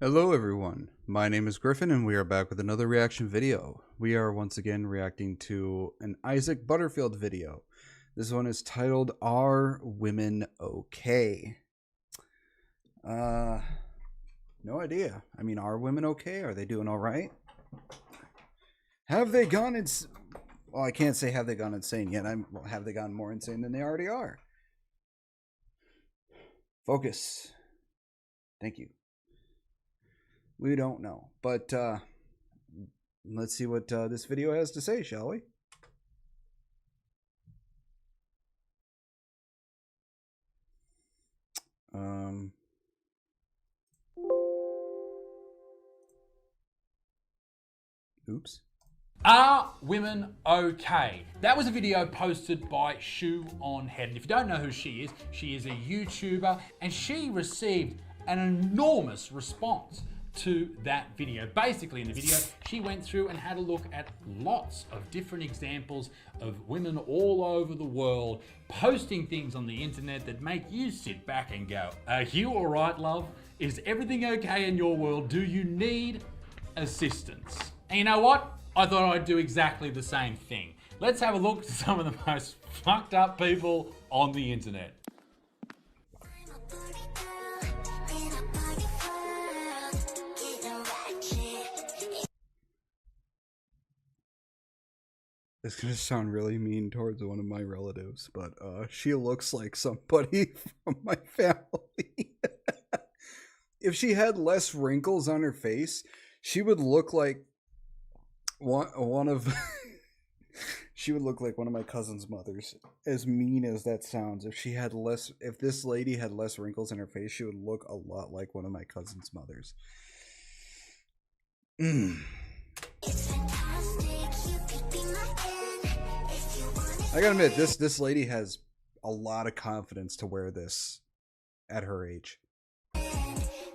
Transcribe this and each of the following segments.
Hello everyone, my name is Griffin and we are back with another reaction video. We are once again reacting to an Isaac Butterfield video. This one is titled, Are Women Okay? No idea. I mean, are women okay? Are they doing alright? Have they gone insane? Well, I can't say have they gone insane yet. Have they gone more insane than they already are? Focus. Thank you. We don't know, but let's see what this video has to say, shall we? Oops. Are women okay? That was a video posted by Shoe on Head. And if you don't know who she is a YouTuber, and she received an enormous response to that video. Basically, in the video, she went through and had a look at lots of different examples of women all over the world posting things on the internet that make you sit back and go, are you all right, love? Is everything okay in your world? Do you need assistance? And you know what? I thought I'd do exactly the same thing. Let's have a look at some of the most fucked up people on the internet. It's gonna sound really mean towards one of my relatives, but she looks like somebody from my family. If she had less wrinkles on her face, she would look like one of she would look like one of my cousin's mothers. As mean as that sounds, if this lady had less wrinkles in her face, she would look a lot like one of my cousin's mothers. I gotta admit, this lady has a lot of confidence to wear this at her age.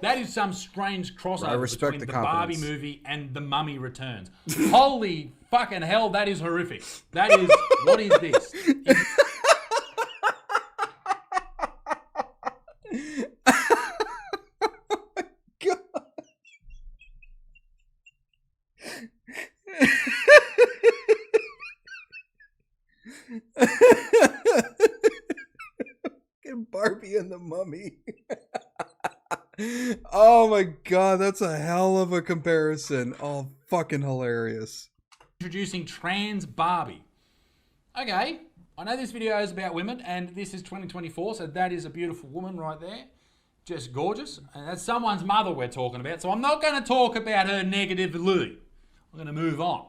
That is some strange crossover between the Barbie movie and The Mummy Returns. Holy fucking hell, that is horrific. That is, what is this? Barbie and the Mummy. Oh my god, that's a hell of a comparison. Oh, fucking hilarious. Introducing trans Barbie. Okay, I know this video is about women, and this is 2024, so that is a beautiful woman right there. Just gorgeous. And that's someone's mother we're talking about, so I'm not going to talk about her negatively. I'm going to move on,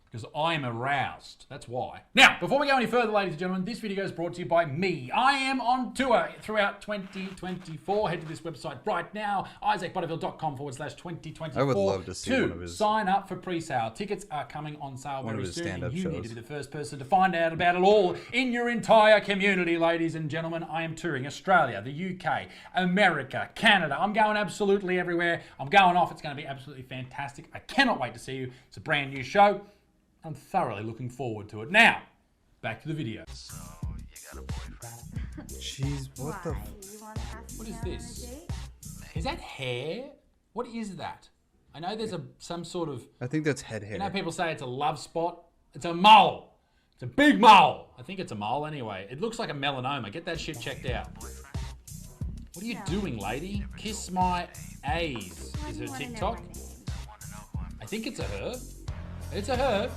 because I am aroused. That's why. Now, before we go any further, ladies and gentlemen, this video is brought to you by me. I am on tour throughout 2024. Head to this website right now, isaacbutterfield.com/2024. I would love to see one of his... sign up for pre-sale. Tickets are coming on sale very soon. Stand-up you shows. need to be the first person to find out about it all in your entire community, ladies and gentlemen. I am touring Australia, the UK, America, Canada. I'm going absolutely everywhere. I'm going off. It's going to be absolutely fantastic. I cannot wait to see you. It's a brand new show. I'm thoroughly looking forward to it. Now, back to the video. So, you got a boyfriend? Jeez, what the... What is this? Is that hair? What is that? I know there's some sort of... I think that's head hair. You know, people say it's a love spot. It's a mole. It's a big mole. I think it's a mole anyway. It looks like a melanoma. Get that shit checked out. What are you doing, lady? Kiss my A's. Is her TikTok? I think it's a her. It's a her.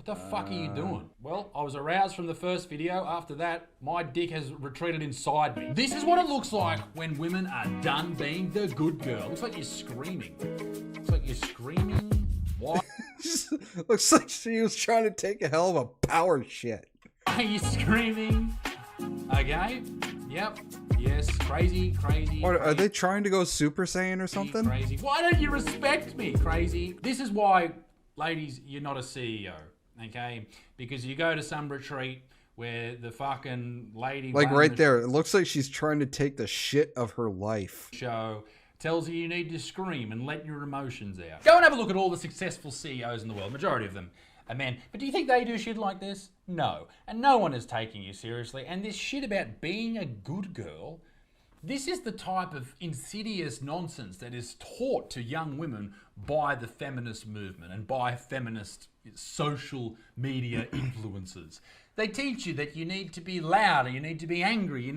What the fuck are you doing? Well, I was aroused from the first video. After that, my dick has retreated inside me. This is what it looks like when women are done being the good girl. Looks like you're screaming. Looks like you're screaming. Why? Looks like she was trying to take a hell of a power shit. Are you screaming? Okay. Yep. Yes. Crazy, crazy. What, crazy. are they trying to go Super Saiyan or something? Crazy. Why don't you respect me, crazy? This is why, ladies, you're not a CEO. Okay, because you go to some retreat where the fucking lady, like right there, it looks like she's trying to take the shit of her life. Show tells you need to scream and let your emotions out. Go and have a look at all the successful CEOs in the world. Majority of them are men. But do you think they do shit like this? No. And no one is taking you seriously. And this shit about being a good girl This is the type of insidious nonsense that is taught to young women by the feminist movement and by feminist social media influencers. They teach you that you need to be loud, or you need to be angry,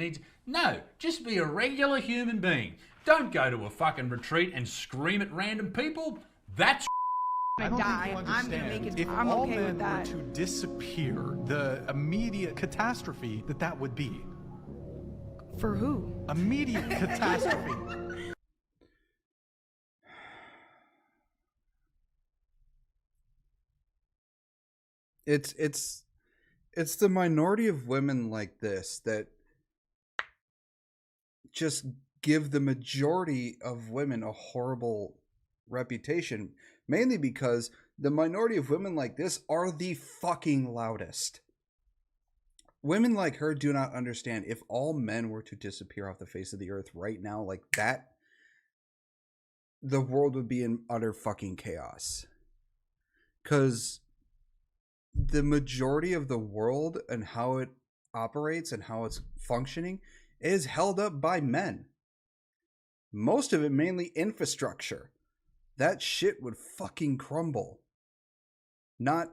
No, just be a regular human being. Don't go to a fucking retreat and scream at random people. That's I don't think you I'm gonna make understand. it. If I'm all okay men with that. were to disappear, the immediate catastrophe that would be. For who? Immediate catastrophe. It's the minority of women like this that just give the majority of women a horrible reputation, mainly because the minority of women like this are the fucking loudest. Women like her do not understand. If all men were to disappear off the face of the earth right now like that, the world would be in utter fucking chaos. Because the majority of the world and how it operates and how it's functioning is held up by men. Most of it mainly infrastructure. That shit would fucking crumble. Not,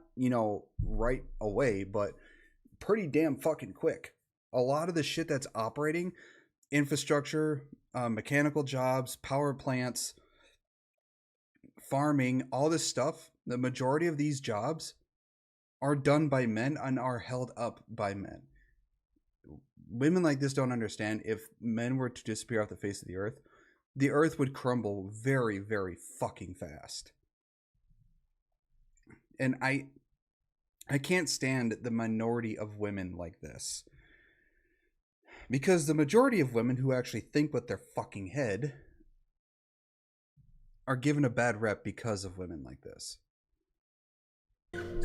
right away, but pretty damn fucking quick. A lot of the shit that's operating, infrastructure, mechanical jobs, power plants, farming, all this stuff, the majority of these jobs are done by men and are held up by men. Women like this don't understand. If men were to disappear off the earth would crumble very, very fucking fast. And I can't stand the minority of women like this. Because the majority of women who actually think with their fucking head are given a bad rep because of women like this.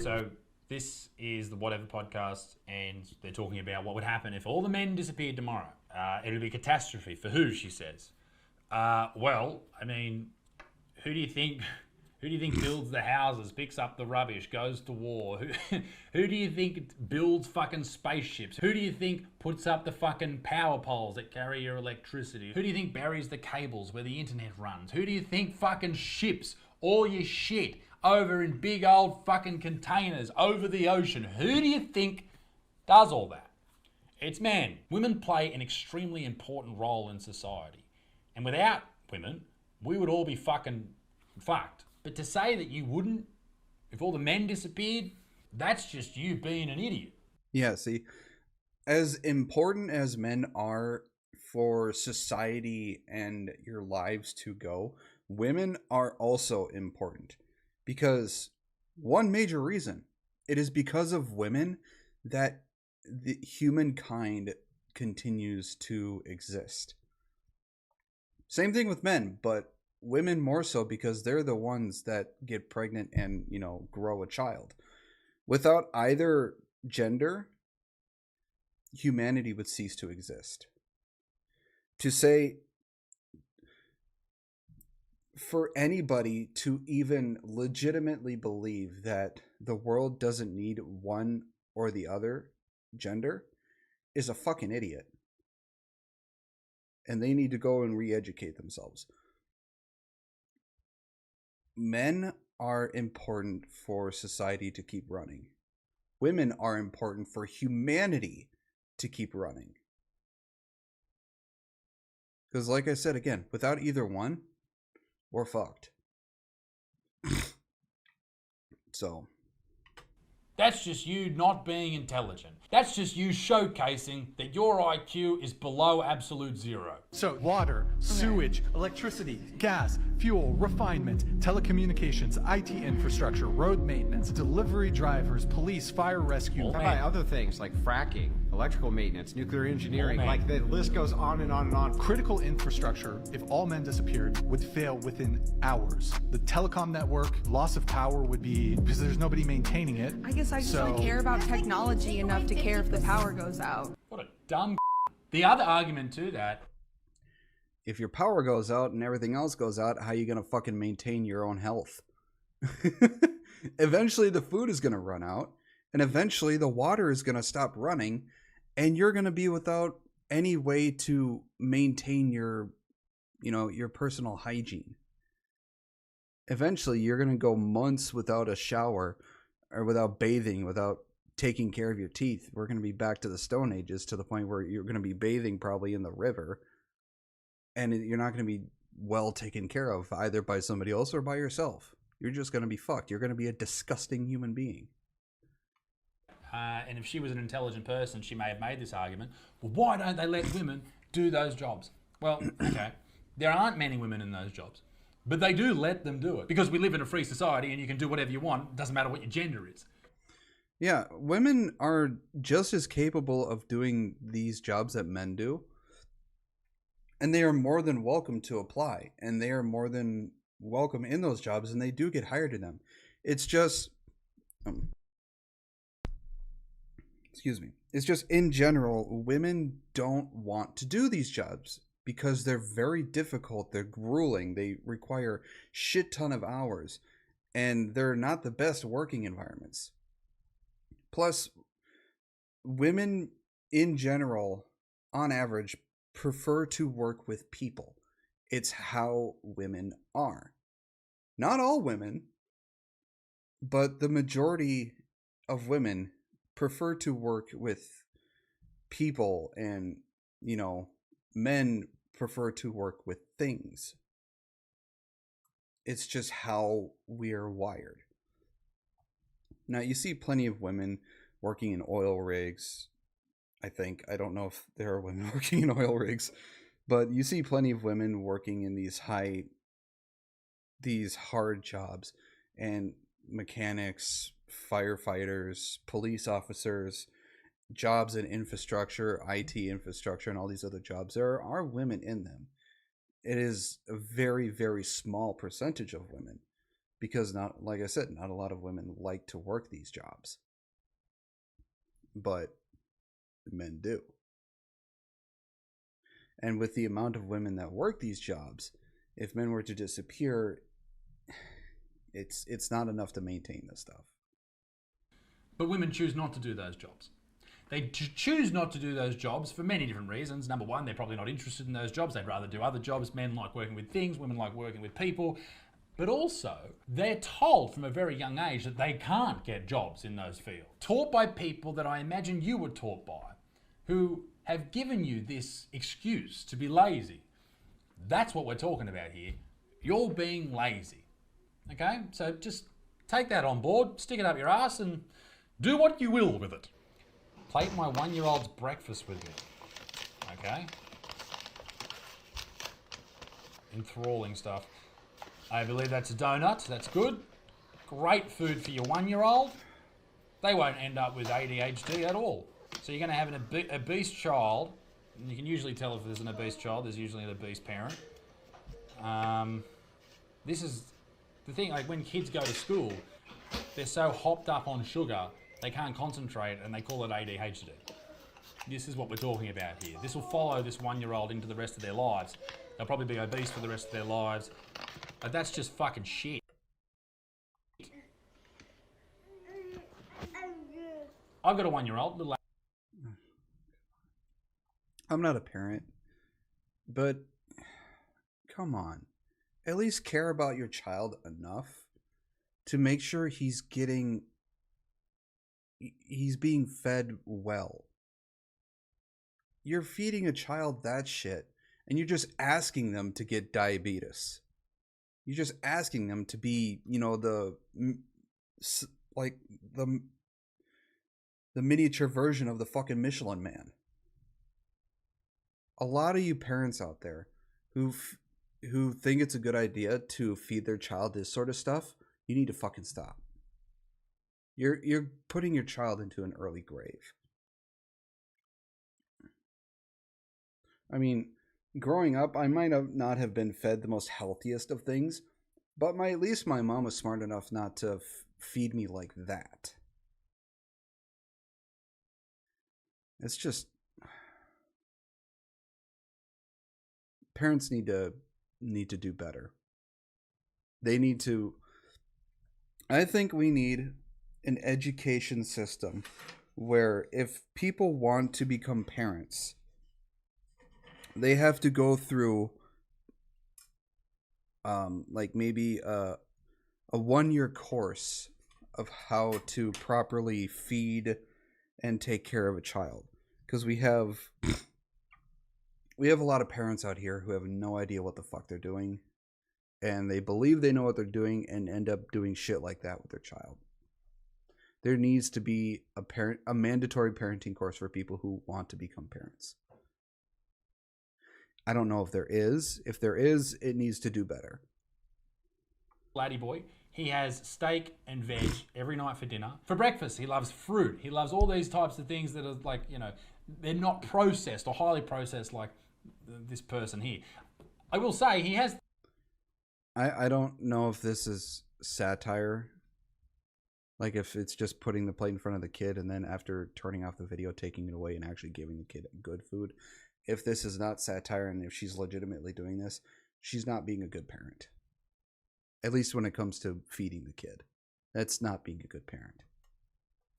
So this is the Whatever podcast, and they're talking about what would happen if all the men disappeared tomorrow. It'll be a catastrophe. For who, she says. Well, I mean, who do you think builds the houses, picks up the rubbish, goes to war? Who do you think builds fucking spaceships? Who do you think puts up the fucking power poles that carry your electricity? Who do you think buries the cables where the internet runs? Who do you think fucking ships all your shit over in big old fucking containers over the ocean? Who do you think does all that? It's men. Women play an extremely important role in society. And without women, we would all be fucking fucked. But to say that you wouldn't, if all the men disappeared, that's just you being an idiot. Yeah, see, as important as men are for society and your lives to go, women are also important. Because one major reason, it is because of women that the humankind continues to exist. Same thing with men, but women more so because they're the ones that get pregnant and, grow a child. Without either gender, humanity would cease to exist. To say, for anybody to even legitimately believe that the world doesn't need one or the other gender is a fucking idiot. And they need to go and re-educate themselves. Men are important for society to keep running. Women are important for humanity to keep running. Because like I said again, without either one, we're fucked. So. That's just you not being intelligent. That's just you showcasing that your IQ is below absolute zero. So, water, sewage, electricity, gas, fuel, refinement, telecommunications, IT infrastructure, road maintenance, delivery drivers, police, fire rescue. All How men. about other things like fracking, electrical maintenance, nuclear engineering? All men. Like the list goes on and on and on. Critical infrastructure, if all men disappeared, would fail within hours. The telecom network, loss of power would be because there's nobody maintaining it. I guess I just don't care about technology enough to care if the power goes out. What a dumb. The other argument to that. If your power goes out and everything else goes out, how are you going to fucking maintain your own health? Eventually the food is going to run out, and eventually the water is going to stop running, and you're going to be without any way to maintain your personal hygiene. Eventually you're going to go months without a shower or without bathing, without taking care of your teeth. We're going to be back to the Stone Ages, to the point where you're going to be bathing probably in the river, and you're not going to be well taken care of either by somebody else or by yourself. You're just going to be fucked. You're going to be a disgusting human being. And if she was an intelligent person, she may have made this argument. Well, why don't they let women do those jobs? Well, okay, there aren't many women in those jobs, but they do let them do it because we live in a free society and you can do whatever you want. It doesn't matter what your gender is. Yeah, women are just as capable of doing these jobs that men do. And they are more than welcome to apply. And they are more than welcome in those jobs. And they do get hired in them. It's just... excuse me. It's just, in general, women don't want to do these jobs because they're very difficult. They're grueling. They require shit ton of hours. And they're not the best working environments. Plus, women in general, on average, prefer to work with people. It's how women are. Not all women, but the majority of women prefer to work with people, and, men prefer to work with things. It's just how we're wired. Now, you see plenty of women working in oil rigs. I don't know if there are women working in oil rigs, but you see plenty of women working in these hard jobs, and mechanics, firefighters, police officers, jobs in infrastructure, IT infrastructure, and all these other jobs. There are women in them. It is a very, very small percentage of women. Because, not like I said, not a lot of women like to work these jobs. But men do. And with the amount of women that work these jobs, if men were to disappear, it's not enough to maintain this stuff. But women choose not to do those jobs. They choose not to do those jobs for many different reasons. Number one, they're probably not interested in those jobs. They'd rather do other jobs. Men like working with things. Women like working with people. But also, they're told from a very young age that they can't get jobs in those fields. Taught by people that I imagine you were taught by, who have given you this excuse to be lazy. That's what we're talking about here. You're being lazy. Okay? So just take that on board, stick it up your ass, and do what you will with it. Plate my 1-year-old's breakfast with me. Okay? Enthralling stuff. I believe that's a donut. That's good. Great food for your 1-year-old. They won't end up with ADHD at all. So you're going to have an obese child. And you can usually tell if there's an obese child. There's usually an obese parent. This is the thing. Like when kids go to school, they're so hopped up on sugar, they can't concentrate, and they call it ADHD. This is what we're talking about here. This will follow this 1-year-old into the rest of their lives. They'll probably be obese for the rest of their lives. But that's just fucking shit. I've got a 1-year-old, little. I'm not a parent, but come on. At least care about your child enough to make sure he's being fed well. You're feeding a child that shit, and you're just asking them to get diabetes. You're just asking them to be, the miniature version of the fucking Michelin Man. A lot of you parents out there who think it's a good idea to feed their child this sort of stuff, you need to fucking stop. You're putting your child into an early grave. I mean, growing up, I might have not have been fed the most healthiest of things, but at least my mom was smart enough not to feed me like that. It's just, parents need to do better. They need to. I think we need an education system where if people want to become parents, they have to go through like maybe a 1-year course of how to properly feed and take care of a child, because we have a lot of parents out here who have no idea what the fuck they're doing, and they believe they know what they're doing and end up doing shit like that with their child. There needs to be a mandatory parenting course for people who want to become parents. I don't know if there is. If there is, it needs to do better. Laddie boy. He has steak and veg every night for dinner. For breakfast, he loves fruit. He loves all these types of things that are like, you know, they're not processed or highly processed like this person here. I will say he has... I don't know if this is satire. Like if it's just putting the plate in front of the kid and then after turning off the video, taking it away and actually giving the kid good food. If this is not satire and if she's legitimately doing this, she's not being a good parent. At least when it comes to feeding the kid. That's not being a good parent.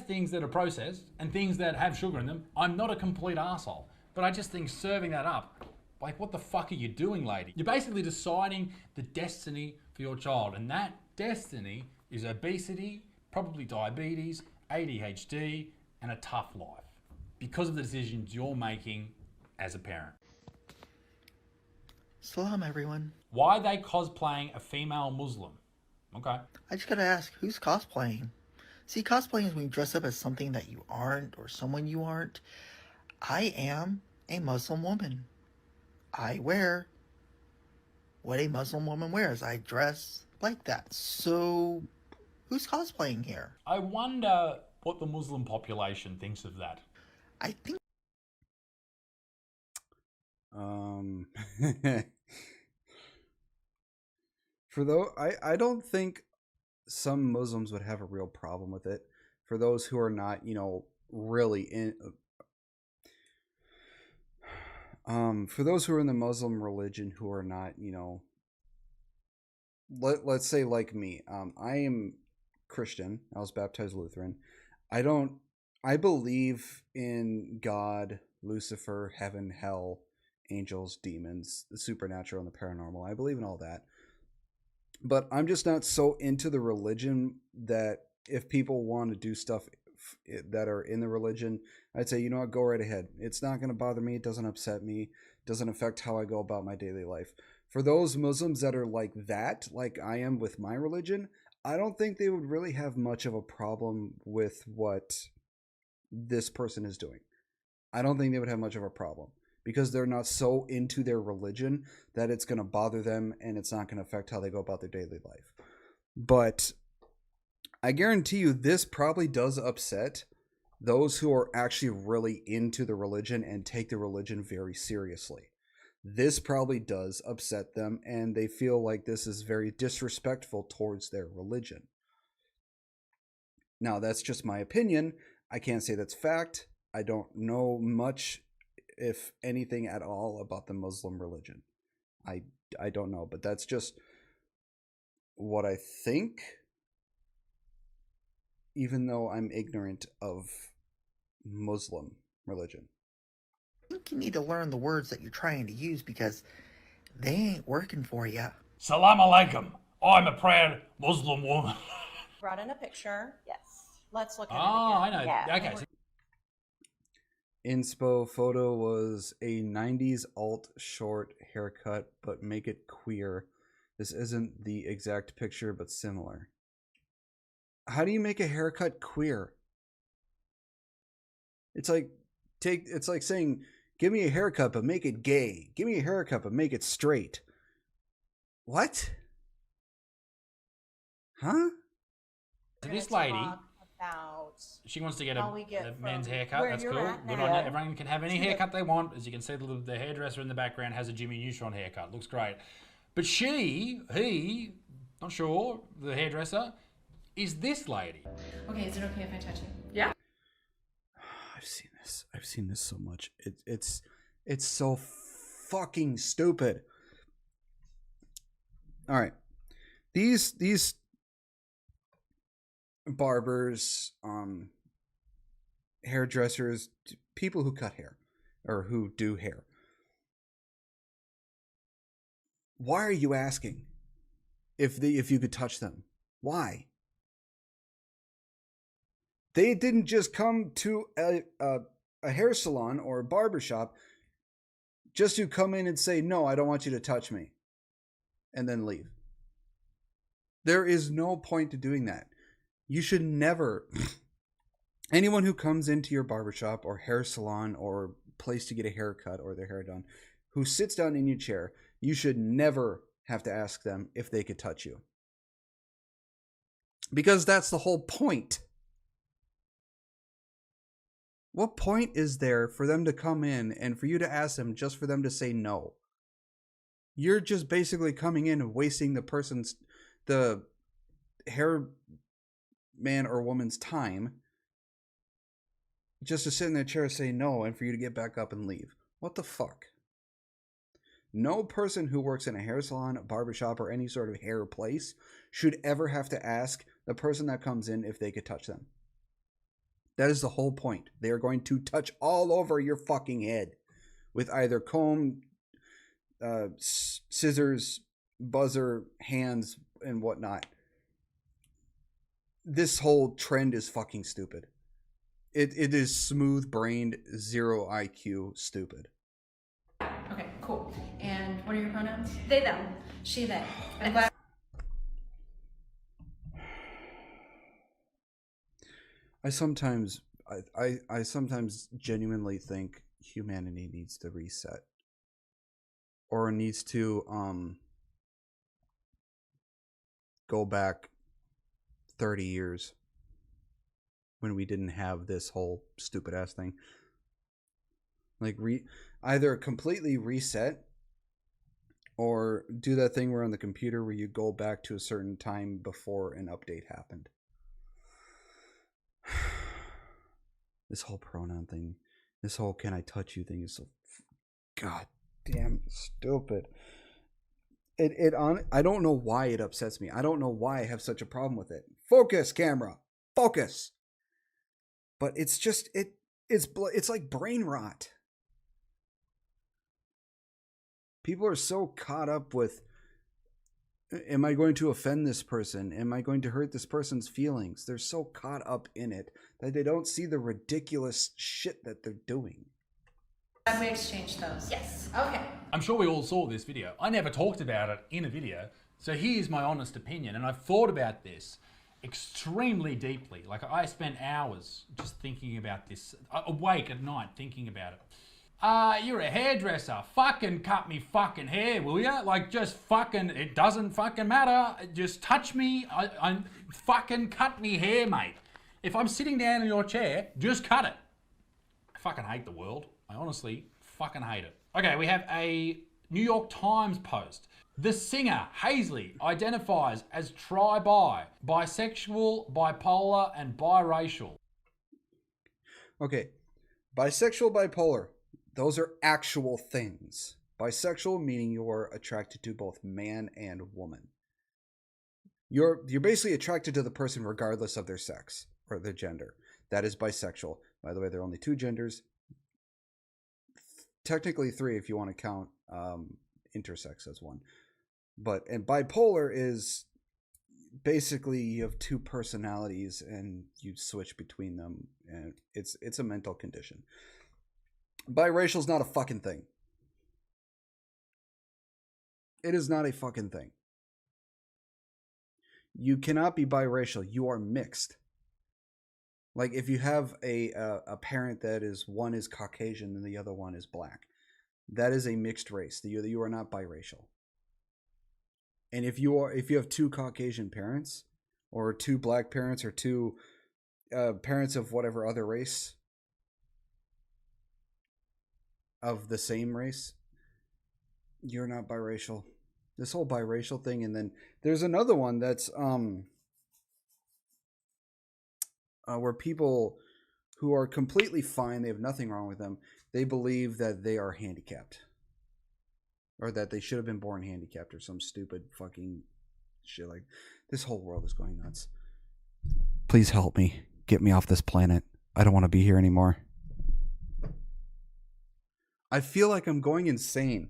Things that are processed and things that have sugar in them. I'm not a complete asshole, but I just think serving that up, like what the fuck are you doing, lady? You're basically deciding the destiny for your child, and that destiny is obesity, probably diabetes, ADHD, and a tough life because of the decisions you're making as a parent. Salam, everyone. Why are they cosplaying a female Muslim? Okay. I just gotta ask, who's cosplaying? See, cosplaying is when you dress up as something that you aren't or someone you aren't. I am a Muslim woman. I wear what a Muslim woman wears. I dress like that. So, who's cosplaying here? I wonder what the Muslim population thinks of that. I think... For though I don't think some Muslims would have a real problem with it. For those who are not, you know, really in for those who are in the Muslim religion who are not, you know, let's say like me. I am Christian. I was baptized Lutheran. I believe in God, Lucifer, heaven, hell, angels, demons, the supernatural and the paranormal. I believe in all that. But I'm just not so into the religion that if people want to do stuff that are in the religion, I'd say, you know what, go right ahead. It's not going to bother me. It doesn't upset me. It doesn't affect how I go about my daily life. For those Muslims that are like that, like I am with my religion, I don't think they would really have much of a problem with what this person is doing. I don't think they would have much of a problem because they're not so into their religion that it's going to bother them and it's not going to affect how they go about their daily life. But I guarantee you this probably does upset those who are actually really into the religion and take the religion very seriously. This probably does upset them and they feel like this is very disrespectful towards their religion. Now, that's just my opinion. I can't say that's fact. I don't know much, if anything at all, about the Muslim religion. I don't know, but that's just what I think, even though I'm ignorant of Muslim religion. I think you need to learn the words that you're trying to use because they ain't working for you. Salam alaikum. I'm a proud Muslim woman. Brought in a picture. Yes. Let's look at Oh, it I know. again. Yeah. Okay. So Inspo photo was a 90s alt short haircut, but make it queer. This isn't the exact picture, but similar. How do you make a haircut queer? It's like saying, give me a haircut, but make it gay. Give me a haircut, but make it straight. What? Huh? this lady, About she wants to get how a we get men's from haircut. where That's you're cool. at Good now on you. Everyone can have any to haircut they want. As you can see, the hairdresser in the background has a Jimmy Neutron haircut. Looks great. But he, not sure, the hairdresser, is this lady. Okay, is it okay if I touch it? Yeah. I've seen this so much. It's so fucking stupid. All right, these barbers, hairdressers, people who cut hair or who do hair, Why are you asking if you could touch them? Why? They didn't just come to a hair salon or a barbershop just to come in and say, no, I don't want you to touch me, and then leave. There is no point to doing that. You should never, anyone who comes into your barbershop or hair salon or place to get a haircut or their hair done, who sits down in your chair, you should never have to ask them if they could touch you. Because that's the whole point. What point is there for them to come in and for you to ask them just for them to say no? You're just basically coming in and wasting the hair man or woman's time just to sit in their chair and say no and for you to get back up and leave. What the fuck? No person who works in a hair salon, a barbershop, or any sort of hair place should ever have to ask the person that comes in if they could touch them. That is the whole point. They are going to touch all over your fucking head with either comb, scissors, buzzer, hands, and whatnot. This whole trend is fucking stupid. It is smooth-brained, zero IQ stupid. Okay, cool. And what are your pronouns? They, them. She, they. I'm glad. I sometimes genuinely think humanity needs to reset, or needs to go back 30 years when we didn't have this whole stupid ass thing. Like either completely reset or do that thing where on the computer where you go back to a certain time before an update happened. This whole pronoun thing, this whole can I touch you thing is so goddamn stupid. I don't know why it upsets me. I don't know why I have such a problem with it. Focus, camera. Focus. But it's just it's like brain rot. People are so caught up with, am I going to offend this person? Am I going to hurt this person's feelings? They're so caught up in it that they don't see the ridiculous shit that they're doing. Glad we exchanged those. Yes. Okay. I'm sure we all saw this video. I never talked about it in a video, so here's my honest opinion, and I've thought about this extremely deeply. Like, I spent hours just thinking about this, awake at night thinking about it. You're a hairdresser. Fucking cut me fucking hair, will ya? Like, just fucking, it doesn't fucking matter. Just touch me. I fucking cut me hair, mate. If I'm sitting down in your chair, just cut it. I fucking hate the world. I honestly fucking hate it. Okay, we have a New York Times post. The singer, Hazley, identifies as tri-bi, bisexual, bipolar, and biracial. Okay, bisexual, bipolar, those are actual things. Bisexual meaning you're attracted to both man and woman. You're basically attracted to the person regardless of their sex or their gender. That is bisexual. By the way, there are only two genders. Technically three if you want to count intersex as one. And bipolar is basically you have two personalities and you switch between them, and it's a mental condition. Biracial is not a fucking thing. It is not a fucking thing. You cannot be biracial. You are mixed. Like if you have a parent that is one is Caucasian and the other one is black, that is a mixed race. You are not biracial. And if you have two Caucasian parents, or two black parents, or two parents of whatever other race, of the same race, you're not biracial. This whole biracial thing, and then there's another one that's where people who are completely fine, they have nothing wrong with them, they believe that they are handicapped. Or that they should have been born handicapped or some stupid fucking shit. Like, this whole world is going nuts. Please help me. Get me off this planet. I don't want to be here anymore. I feel like I'm going insane.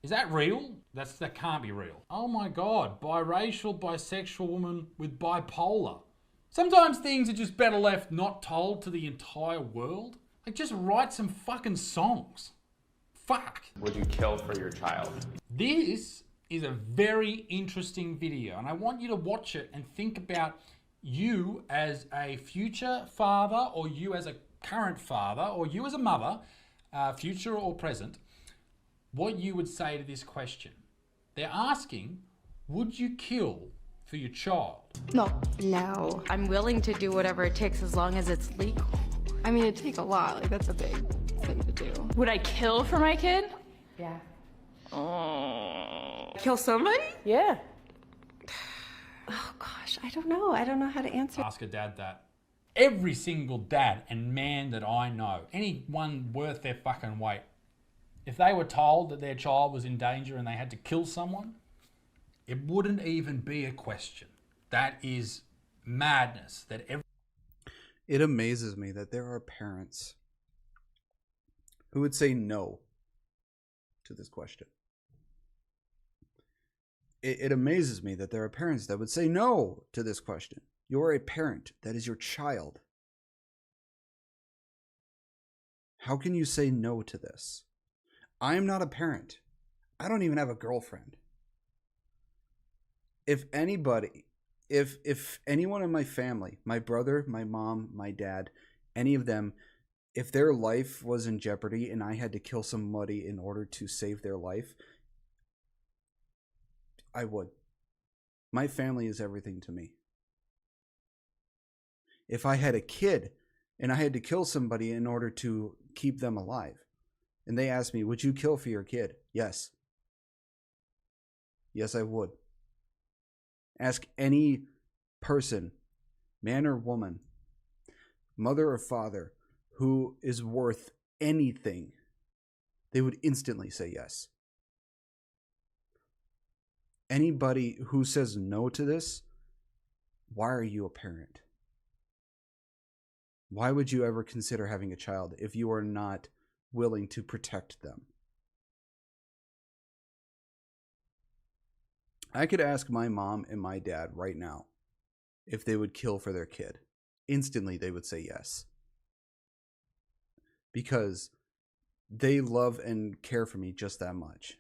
Is that real? That can't be real. Oh my God, biracial, bisexual woman with bipolar. Sometimes things are just better left not told to the entire world. Like, just write some fucking songs. Fuck. Would you kill for your child? This is a very interesting video, and I want you to watch it and think about you as a future father, or you as a current father, or you as a mother, future or present, what you would say to this question. They're asking, would you kill for your child? No. I'm willing to do whatever it takes as long as it's legal. I mean, it takes a lot. Like, that's a big thing to do. Would I kill for my kid? Yeah. Kill somebody? Yeah. Oh, gosh. I don't know. I don't know how to answer. Ask a dad that. Every single dad and man that I know, anyone worth their fucking weight, if they were told that their child was in danger and they had to kill someone, it wouldn't even be a question. That is madness. It amazes me that there are parents who would say no to this question. It amazes me that there are parents that would say no to this question. You're a parent. That is your child. How can you say no to this? I am not a parent. I don't even have a girlfriend. If anybody, if anyone in my family, my brother, my mom, my dad, any of them, if their life was in jeopardy and I had to kill somebody in order to save their life, I would. My family is everything to me. If I had a kid and I had to kill somebody in order to keep them alive, and they asked me, would you kill for your kid? Yes. Yes, I would. Ask any person, man or woman, mother or father, who is worth anything, they would instantly say yes. Anybody who says no to this, why are you a parent? Why would you ever consider having a child if you are not willing to protect them? I could ask my mom and my dad right now if they would kill for their kid. Instantly, they would say yes. Because they love and care for me just that much.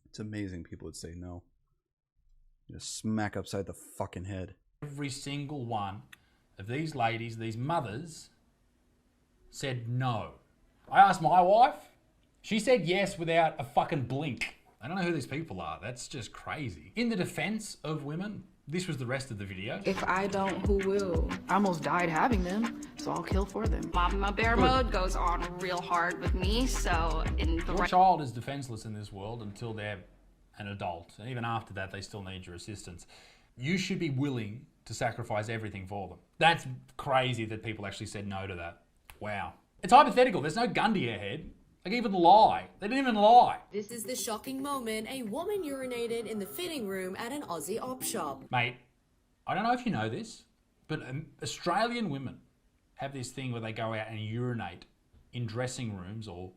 It's amazing people would say no. Just smack upside the fucking head. Every single one of these ladies, these mothers, said no. I asked my wife. She said yes without a fucking blink. I don't know who these people are. That's just crazy. In the defense of women, this was the rest of the video. If I don't, who will? I almost died having them, so I'll kill for them. Mama bear mode goes on real hard with me, so in the Your child is defenseless in this world until they're an adult. And even after that, they still need your assistance. You should be willing to sacrifice everything for them. That's crazy that people actually said no to that. Wow. It's hypothetical. There's no gun to your head. Like, even lie. They didn't even lie. This is the shocking moment a woman urinated in the fitting room at an Aussie op shop. Mate, I don't know if you know this, but Australian women have this thing where they go out and urinate in dressing rooms or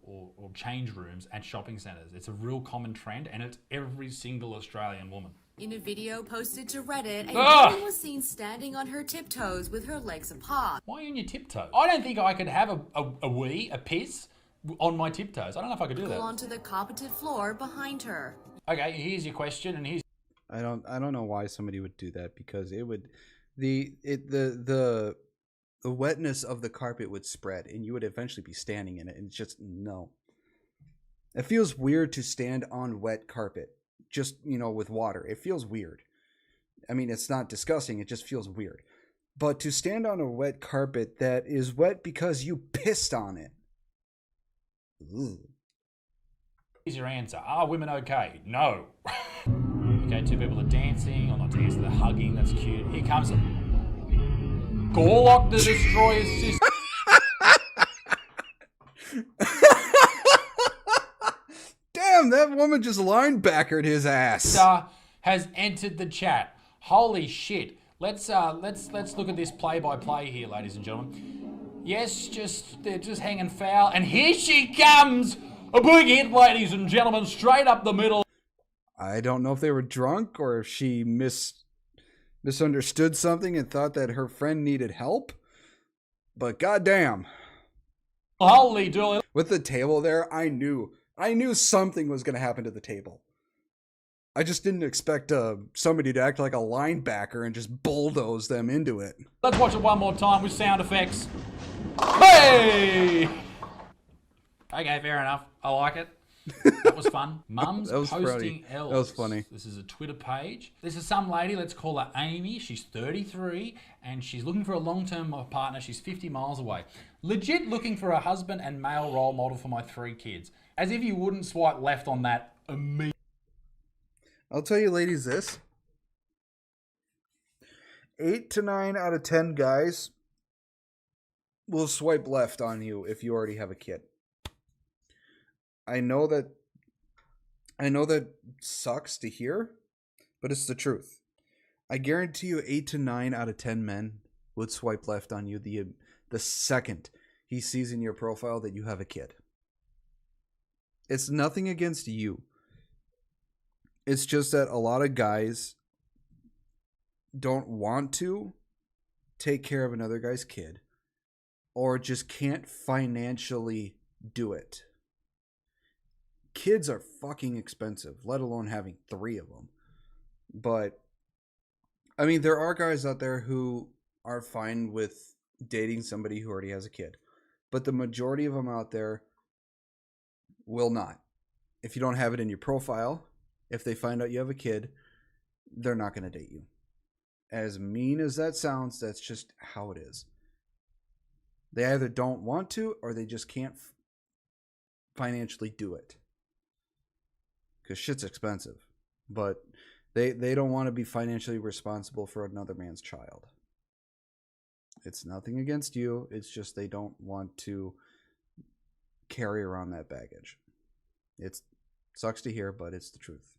change rooms at shopping centres. It's a real common trend, and it's every single Australian woman. In a video posted to Reddit, a woman was seen standing on her tiptoes with her legs apart. Why are you on your tiptoes? I don't think I could have a piss on my tiptoes. I don't know if I could do that. Onto the carpeted floor behind her. Okay, here's your question, and here's... I don't know why somebody would do that, because it would the wetness of the carpet would spread and you would eventually be standing in it, and it's just no. It feels weird to stand on wet carpet just, with water. It feels weird. I mean, it's not disgusting, it just feels weird. But to stand on a wet carpet that is wet because you pissed on it. Ugh. Here's your answer. Are women okay? No. Okay, two people are dancing, or not dancing, they're hugging, that's cute. Here comes Gorlock the Destroyer's sister. Damn, that woman just linebackered his ass. Has entered the chat. Holy shit. Let's look at this play-by-play here, ladies and gentlemen. Yes, they're just hanging foul, and here she comes! A big hit, ladies and gentlemen, straight up the middle. I don't know if they were drunk or if she misunderstood something and thought that her friend needed help. But goddamn. Holy dooly. With the table there, I knew something was going to happen to the table. I just didn't expect somebody to act like a linebacker and just bulldoze them into it. Let's watch it one more time with sound effects. Hey! Okay, fair enough. I like it. That was fun. Mum's posting L's. That was funny. This is a Twitter page. This is some lady, let's call her Amy. She's 33 and she's looking for a long-term partner. She's 50 miles away. Legit looking for a husband and male role model for my 3 kids. As if you wouldn't swipe left on that immediately. I'll tell you ladies this. 8 to 9 out of 10 guys will swipe left on you if you already have a kid. I know that sucks to hear, but it's the truth. I guarantee you 8 to 9 out of 10 men would swipe left on you the second he sees in your profile that you have a kid. It's nothing against you. It's just that a lot of guys don't want to take care of another guy's kid or just can't financially do it. Kids are fucking expensive, let alone having 3 of them. But, I mean, there are guys out there who are fine with dating somebody who already has a kid. But the majority of them out there will not. If you don't have it in your profile, if they find out you have a kid, they're not going to date you. As mean as that sounds, that's just how it is. They either don't want to or they just can't financially do it. Because shit's expensive. But they don't want to be financially responsible for another man's child. It's nothing against you. It's just they don't want to carry around that baggage. It sucks to hear, but it's the truth.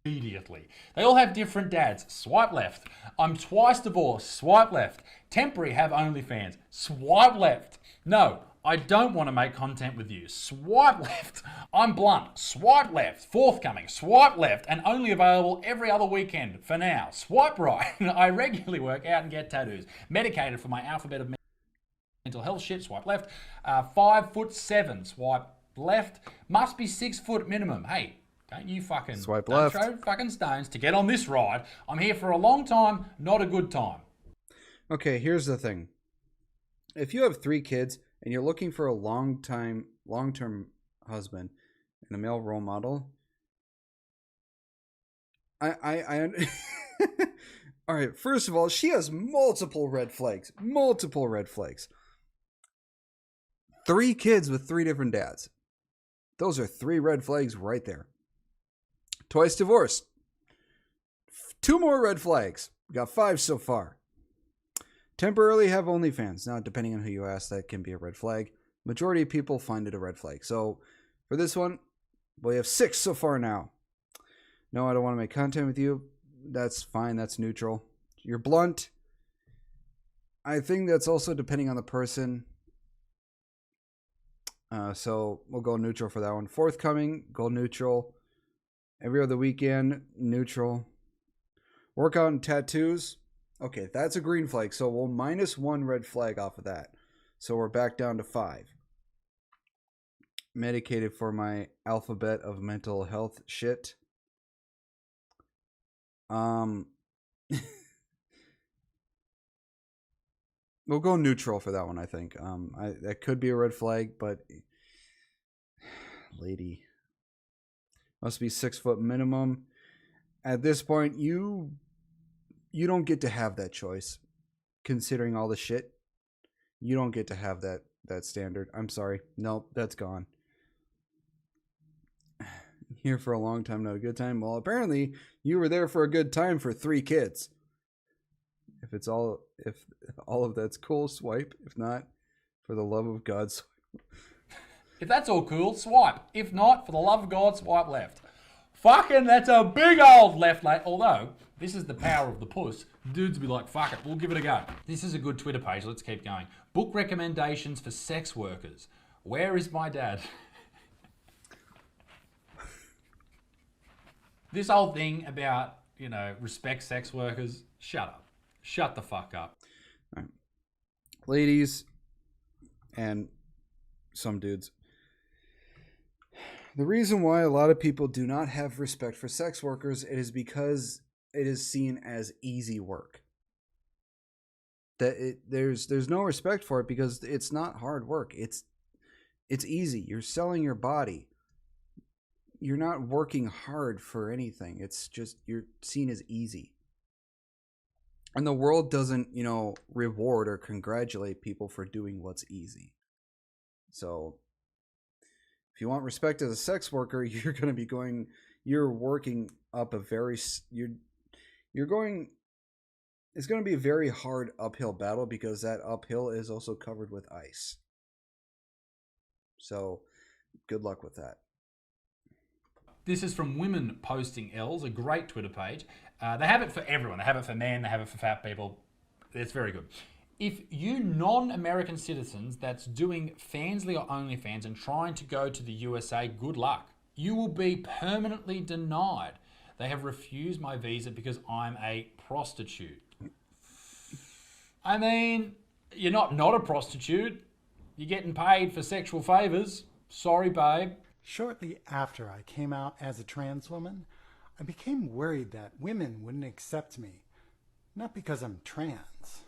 Immediately. They all have different dads. Swipe left. I'm twice divorced. Swipe left. Temporary, have OnlyFans. Swipe left. No, I don't want to make content with you. Swipe left. I'm blunt. Swipe left. Forthcoming. Swipe left. And only available every other weekend for now. Swipe right. I regularly work out and get tattoos. Medicated for my alphabet of mental health shit. Swipe left. 5'7". Swipe left. Must be 6 foot minimum. Hey, don't you fucking swipe left. Throw fucking stones to get on this ride. I'm here for a long time, not a good time. Okay, here's the thing. If you have 3 kids and you're looking for a long-term husband and a male role model, I all right, first of all, she has multiple red flags. 3 kids with 3 different dads. Those are 3 red flags right there. Twice divorced. 2 more red flags. We got 5 so far. Temporarily have OnlyFans. Now, depending on who you ask, that can be a red flag. Majority of people find it a red flag. So, for this one, we have 6 so far now. No, I don't want to make content with you. That's fine. That's neutral. You're blunt. I think that's also depending on the person. So, we'll go neutral for that one. Forthcoming, go neutral. Every other weekend, neutral. Workout and tattoos. Okay, that's a green flag. So we'll minus 1 red flag off of that. So we're back down to 5. Medicated for my alphabet of mental health shit. We'll go neutral for that one, I think. That could be a red flag, but lady. Must be 6 foot minimum. At this point, you don't get to have that choice. Considering all the shit, you don't get to have that standard. I'm sorry. Nope, that's gone. Here for a long time, not a good time. Well, apparently you were there for a good time for 3 kids. If all of that's cool, swipe. If not, for the love of God, swipe. If that's all cool, swipe. If not, for the love of God, swipe left. Fucking, that's a big old left, although This is the power of the puss. Dudes be like, fuck it, we'll give it a go. This is a good Twitter page. Let's keep going. Book recommendations for sex workers. Where is my dad? This whole thing about, you know, respect sex workers, shut up. Shut the fuck up. All right. Ladies and some dudes. The reason why a lot of people do not have respect for sex workers is because it is seen as easy work. There's no respect for it because it's not hard work. It's easy. You're selling your body. You're not working hard for anything. It's just you're seen as easy. And the world doesn't, you know, reward or congratulate people for doing what's easy. So if you want respect as a sex worker, you're going to be you're working up a very, you're going, it's going to be a very hard uphill battle because that uphill is also covered with ice. So good luck with that. This is from Women Posting L's, a great Twitter page. They have it for everyone. They have it for men, they have it for fat people. It's very good. If you non-American citizens that's doing Fansly or OnlyFans and trying to go to the USA, good luck. You will be permanently denied. They have refused my visa because I'm a prostitute. I mean, you're not a prostitute. You're getting paid for sexual favors. Sorry, babe. Shortly after I came out as a trans woman, I became worried that women wouldn't accept me. Not because I'm trans,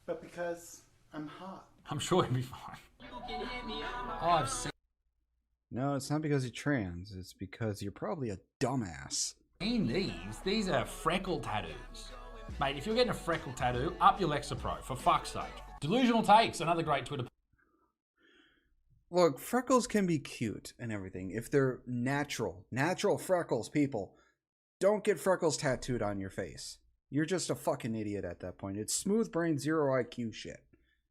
but because I'm hot. I'm sure you'll be fine. Oh, I've seen... No, it's not because you're trans. It's because you're probably a dumbass. These are freckle tattoos. Mate, if you're getting a freckle tattoo, up your Lexapro, for fuck's sake. Delusional Takes, another great Twitter. Look, freckles can be cute and everything if they're natural freckles, people. Don't get freckles tattooed on your face. You're just a fucking idiot at that point. It's smooth brain, zero IQ shit.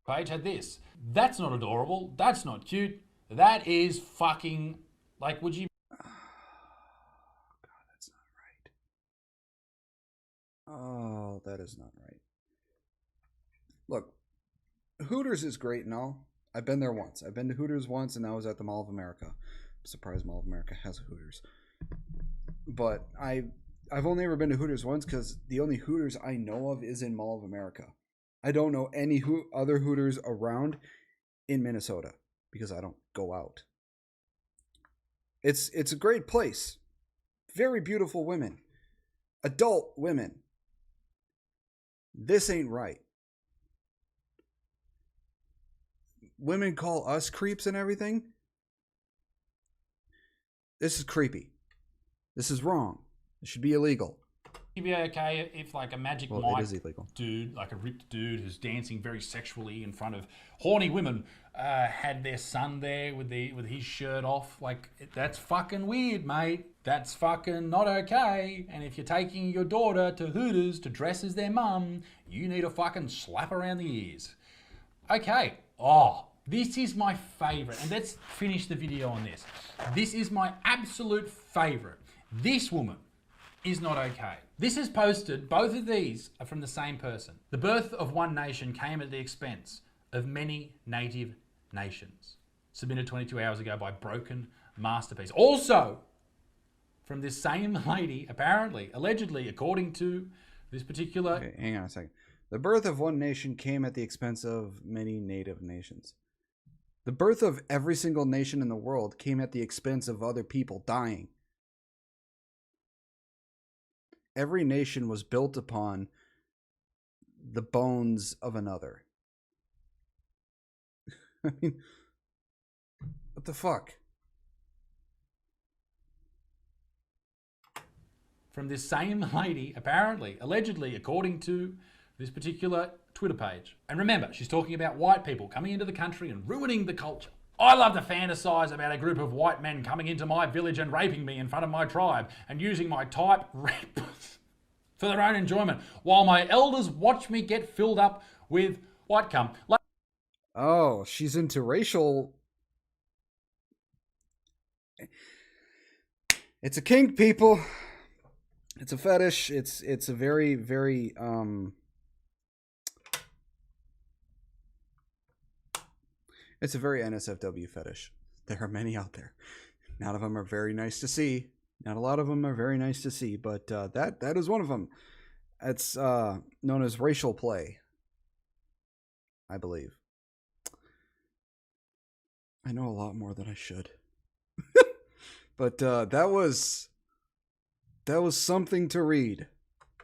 Page had this. That's not adorable. That's not cute. That is fucking... Like, would you... Oh, God, that's not right. Oh, that is not right. Look, Hooters is great and all. I've been there once. I've been to Hooters once, and that was at the Mall of America. I'm surprised Mall of America has a Hooters. But I've only ever been to Hooters once because the only Hooters I know of is in Mall of America. I don't know any other Hooters around in Minnesota because I don't go out. It's a great place. Very beautiful women. Adult women. This ain't right. Women call us creeps and everything. This is creepy. This is wrong. It should be illegal. You'd be okay if like a Magic Well, Mike it is illegal. dude, like a ripped dude who's dancing very sexually in front of horny women, had their son there with his shirt off. Like, that's fucking weird, mate. That's fucking not okay. And if you're taking your daughter to Hooters to dress as their mum, you need a fucking slap around the ears. Okay. Oh, this is my favorite. And let's finish the video on this. This is my absolute favorite. This woman is not okay. This is posted, both of these are from the same person. The birth of one nation came at the expense of many native nations. Submitted 22 hours ago by Broken Masterpiece. Also, from this same lady, apparently, allegedly, according to this particular... Okay, hang on a second. The birth of one nation came at the expense of many native nations. The birth of every single nation in the world came at the expense of other people dying. Every nation was built upon the bones of another. I mean, what the fuck? From this same lady, apparently, allegedly, according to this particular Twitter page. And remember, she's talking about white people coming into the country and ruining the culture. I love to fantasize about a group of white men coming into my village and raping me in front of my tribe and using my type rape for their own enjoyment, while my elders watch me get filled up with white cum. Oh, she's into racial... It's a kink, people. It's a fetish. It's a very, very it's a very NSFW fetish. There are many out there. None of them are very nice to see. Not a lot of them are very nice to see, but that is one of them. It's known as racial play, I believe. I know a lot more than I should. But that was something to read.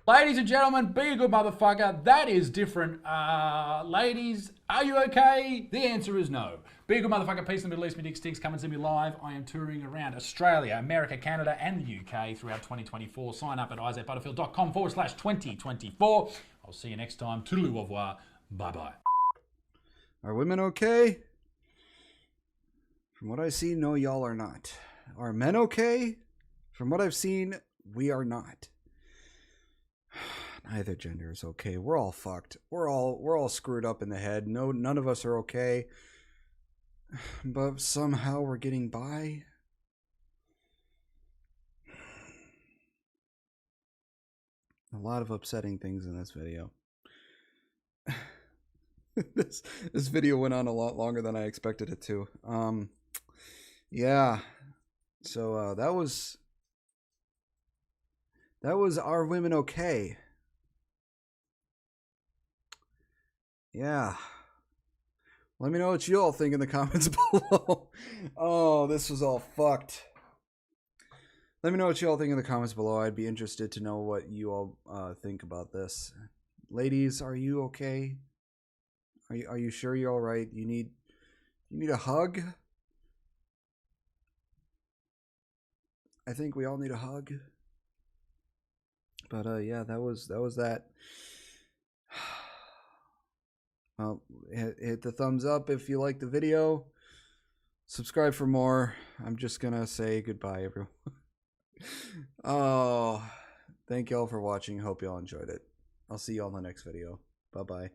Ladies and gentlemen, be a good motherfucker. That is different. Ladies, are you okay? The answer is no. Be a good motherfucker. Peace in the Middle East. My dick stinks. Come and see me live. I am touring around Australia, America, Canada, and the UK throughout 2024. Sign up at isaacbutterfield.com/2024. I'll see you next time. Toodaloo, au revoir. Bye-bye. Are women okay? From what I see, no, y'all are not. Are men okay? From what I've seen, we are not. Neither gender is okay. We're all fucked. We're all screwed up in the head. No, none of us are okay. But somehow we're getting by. A lot of upsetting things in this video. this video went on a lot longer than I expected it to. Yeah. So that was Are Women Okay? Yeah. Let me know what you all think in the comments below. Oh, this was all fucked. Let me know what you all think in the comments below. I'd be interested to know what you all think about this. Ladies, are you okay? Are you sure you're all right? You need a hug? I think we all need a hug. But yeah, that was that. Well, hit the thumbs up if you like the video. Subscribe for more. I'm just gonna say goodbye, everyone. Oh, thank y'all for watching. Hope y'all enjoyed it. I'll see y'all in the next video. Bye-bye.